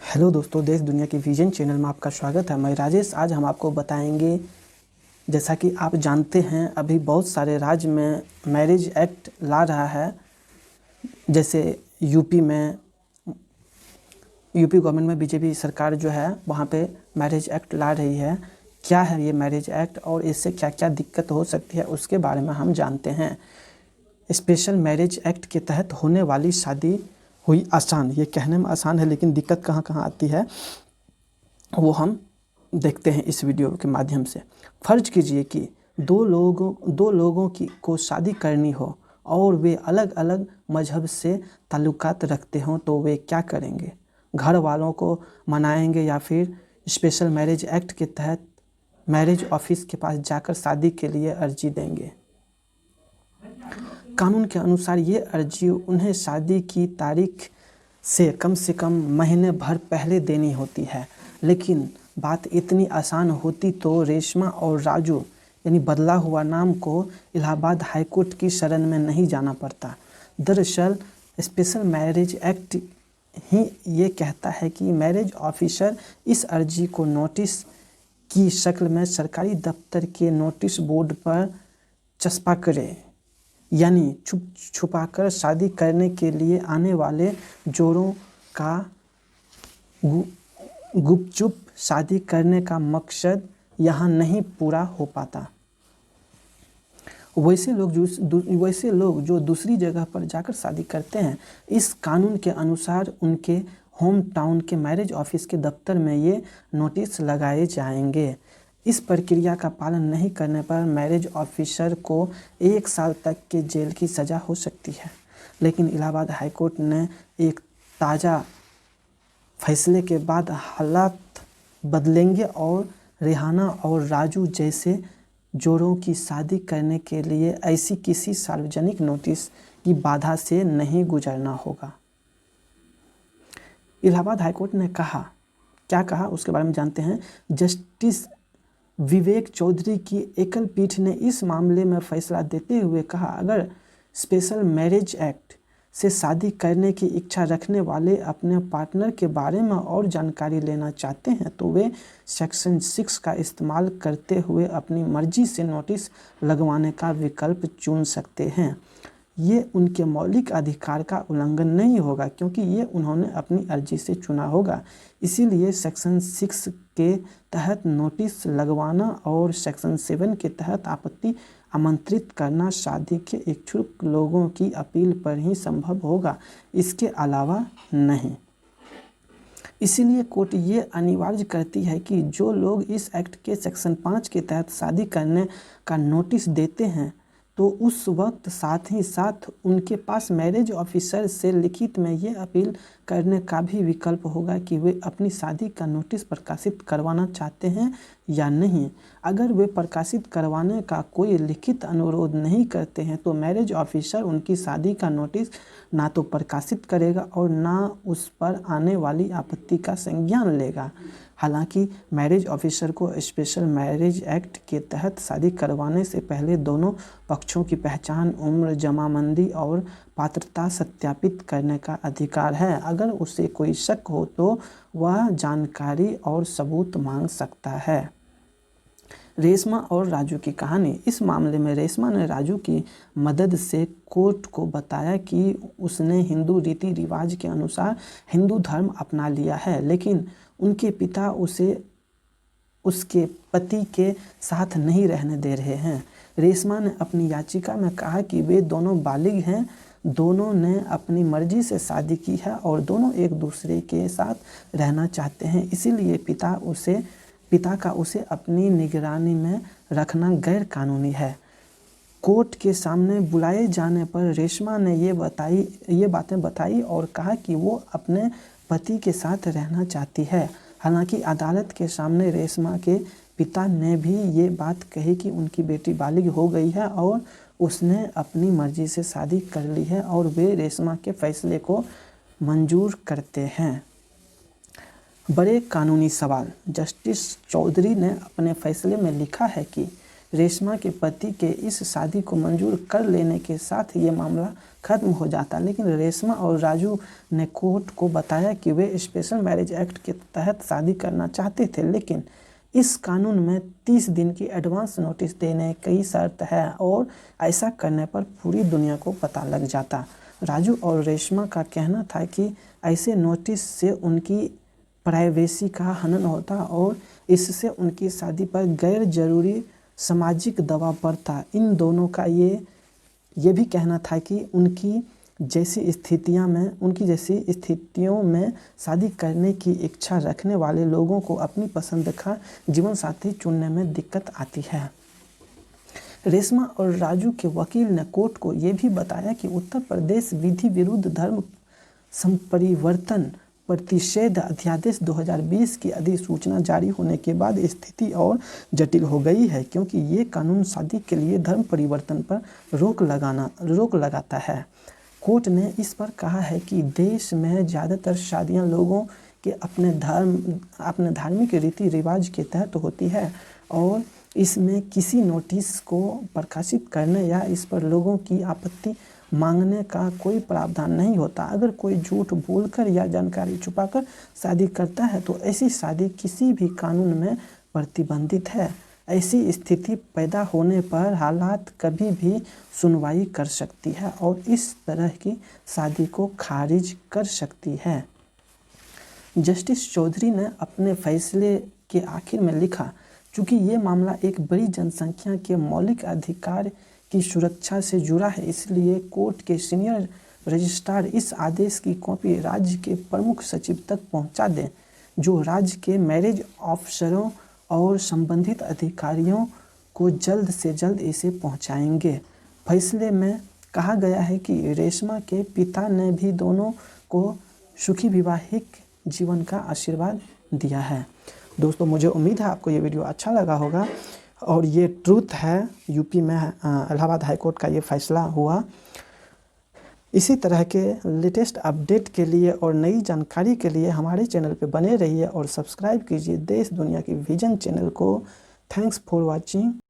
Hello दोस्तों, देश दुनिया के विजन चैनल में आपका स्वागत है। मैं राजेश। आज हम आपको बताएंगे, जैसा कि आप जानते हैं अभी बहुत सारे राज्य में मैरिज एक्ट ला रहा है। जैसे यूपी गवर्नमेंट में बीजेपी सरकार जो है वहाँ पे मैरिज एक्ट ला रही है। क्या है ये मैरिज एक्ट और इससे क्या क्या दिक्कत हो सकती है उसके बारे में हम जानते हैं। स्पेशल मैरिज एक्ट के तहत होने वाली शादी हुई आसान। ये कहने में आसान है लेकिन दिक्कत कहाँ कहाँ आती है वो हम देखते हैं इस वीडियो के माध्यम से। फ़र्ज कीजिए कि दो लोगों की को शादी करनी हो और वे अलग अलग मजहब से ताल्लुकात रखते हों तो वे क्या करेंगे? घर वालों को मनाएंगे या फिर स्पेशल मैरिज एक्ट के तहत मैरिज ऑफिस के पास जाकर शादी के लिए अर्जी देंगे? कानून के अनुसार ये अर्जी उन्हें शादी की तारीख से कम महीने भर पहले देनी होती है। लेकिन बात इतनी आसान होती तो रेशमा और राजू यानी बदला हुआ नाम को इलाहाबाद हाईकोर्ट की शरण में नहीं जाना पड़ता। दरअसल स्पेशल मैरिज एक्ट ही ये कहता है कि मैरिज ऑफिसर इस अर्जी को नोटिस की शक्ल में सरकारी दफ्तर के नोटिस बोर्ड पर चस्पा करे, यानी छुपाकर शादी करने के लिए आने वाले जोड़ों का गुपचुप शादी करने का मकसद यहाँ नहीं पूरा हो पाता। वैसे लोग जो दूसरी जगह पर जाकर शादी करते हैं, इस कानून के अनुसार उनके होम टाउन के मैरिज ऑफिस के दफ्तर में ये नोटिस लगाए जाएंगे। इस प्रक्रिया का पालन नहीं करने पर मैरिज ऑफिसर को 1 साल तक के जेल की सज़ा हो सकती है। लेकिन इलाहाबाद हाईकोर्ट ने एक ताज़ा फैसले के बाद हालात बदलेंगे और रेहाना और राजू जैसे जोड़ों की शादी करने के लिए ऐसी किसी सार्वजनिक नोटिस की बाधा से नहीं गुजरना होगा। इलाहाबाद हाईकोर्ट ने क्या कहा उसके बारे में जानते हैं। जस्टिस विवेक चौधरी की एकल पीठ ने इस मामले में फैसला देते हुए कहा, अगर स्पेशल मैरिज एक्ट से शादी करने की इच्छा रखने वाले अपने पार्टनर के बारे में और जानकारी लेना चाहते हैं तो वे सेक्शन 6 का इस्तेमाल करते हुए अपनी मर्जी से नोटिस लगवाने का विकल्प चुन सकते हैं। ये उनके मौलिक अधिकार का उल्लंघन नहीं होगा क्योंकि ये उन्होंने अपनी अर्जी से चुना होगा। इसीलिए सेक्शन 6 के तहत नोटिस लगवाना और सेक्शन 7 के तहत आपत्ति आमंत्रित करना शादी के इच्छुक लोगों की अपील पर ही संभव होगा, इसके अलावा नहीं। इसीलिए कोर्ट ये अनिवार्य करती है कि जो लोग इस एक्ट के सेक्शन 5 के तहत शादी करने का नोटिस देते हैं तो उस वक्त साथ ही साथ उनके पास मैरिज ऑफिसर से लिखित में ये अपील करने का भी विकल्प होगा कि वे अपनी शादी का नोटिस प्रकाशित करवाना चाहते हैं या नहीं। अगर वे प्रकाशित करवाने का कोई लिखित अनुरोध नहीं करते हैं तो मैरिज ऑफिसर उनकी शादी का नोटिस ना तो प्रकाशित करेगा और ना उस पर आने वाली आपत्ति का संज्ञान लेगा। हालांकि मैरिज ऑफिसर को स्पेशल मैरिज एक्ट के तहत शादी करवाने से पहले दोनों पक्षों की पहचान, उम्र, जमाबंदी और पात्रता सत्यापित करने का अधिकार है। अगर उसे कोई शक हो तो वह जानकारी और सबूत मांग सकता है। रेशमा और राजू की कहानी। इस मामले में रेशमा ने राजू की मदद से कोर्ट को बताया कि उसने हिंदू रीति रिवाज के अनुसार हिंदू धर्म अपना लिया है, लेकिन उनके पिता उसे उसके पति के साथ नहीं रहने दे रहे हैं। रेशमा ने अपनी याचिका में कहा कि वे दोनों बालिग हैं, दोनों ने अपनी मर्जी से शादी की है और दोनों एक दूसरे के साथ रहना चाहते हैं। इसीलिए पिता का उसे अपनी निगरानी में रखना गैर कानूनी है। कोर्ट के सामने बुलाए जाने पर रेशमा ने ये बातें बताई और कहा कि वो अपने पति के साथ रहना चाहती है। हालांकि अदालत के सामने रेशमा के पिता ने भी ये बात कही कि उनकी बेटी बालिग हो गई है और उसने अपनी मर्जी से शादी कर ली है और वे रेशमा के फैसले को मंजूर करते हैं। बड़े कानूनी सवाल। जस्टिस चौधरी ने अपने फैसले में लिखा है कि रेशमा के पति के इस शादी को मंजूर कर लेने के साथ ये मामला खत्म हो जाता, लेकिन रेशमा और राजू ने कोर्ट को बताया कि वे स्पेशल मैरिज एक्ट के तहत शादी करना चाहते थे, लेकिन इस कानून में 30 दिन की एडवांस नोटिस देने की शर्त है और ऐसा करने पर पूरी दुनिया को पता लग जाता। राजू और रेशमा का कहना था कि ऐसे नोटिस से उनकी प्राइवेसी का हनन होता और इससे उनकी शादी पर गैर जरूरी सामाजिक दबाव पड़ता। इन दोनों का ये भी कहना था कि उनकी जैसी स्थितियों में शादी करने की इच्छा रखने वाले लोगों को अपनी पसंद का जीवन साथी चुनने में दिक्कत आती है। रेशमा और राजू के वकील ने कोर्ट को ये भी बताया कि उत्तर प्रदेश विधि विरुद्ध धर्म संपरिवर्तन प्रतिषेध अध्यादेश 2020 की अधिसूचना जारी होने के बाद स्थिति और जटिल हो गई है, क्योंकि ये कानून शादी के लिए धर्म परिवर्तन पर रोक लगाता है। कोर्ट ने इस पर कहा है कि देश में ज़्यादातर शादियां लोगों के अपने धार्मिक रीति रिवाज के तहत होती है और इसमें किसी नोटिस को प्रकाशित करने या इस पर लोगों की आपत्ति मांगने का कोई प्रावधान नहीं होता। अगर कोई झूठ बोलकर या जानकारी छुपाकर शादी करता है तो ऐसी शादी किसी भी कानून में प्रतिबंधित है। ऐसी स्थिति पैदा होने पर अदालत कभी भी सुनवाई कर सकती है और इस तरह की शादी को खारिज कर सकती है। जस्टिस चौधरी ने अपने फैसले के आखिर में लिखा, चूँकि ये मामला एक बड़ी जनसंख्या के मौलिक अधिकार की सुरक्षा से जुड़ा है, इसलिए कोर्ट के सीनियर रजिस्ट्रार इस आदेश की कॉपी राज्य के प्रमुख सचिव तक पहुंचा दें, जो राज्य के मैरिज ऑफिसरों और संबंधित अधिकारियों को जल्द से जल्द इसे पहुंचाएंगे। फैसले में कहा गया है कि रेशमा के पिता ने भी दोनों को सुखी वैवाहिक जीवन का आशीर्वाद दिया है। दोस्तों, मुझे उम्मीद है आपको ये वीडियो अच्छा लगा होगा और ये ट्रूथ है, यूपी में इलाहाबाद हाई कोर्ट का ये फैसला हुआ। इसी तरह के लेटेस्ट अपडेट के लिए और नई जानकारी के लिए हमारे चैनल पे बने रहिए और सब्सक्राइब कीजिए देश दुनिया की विजन चैनल को। Thanks for watching.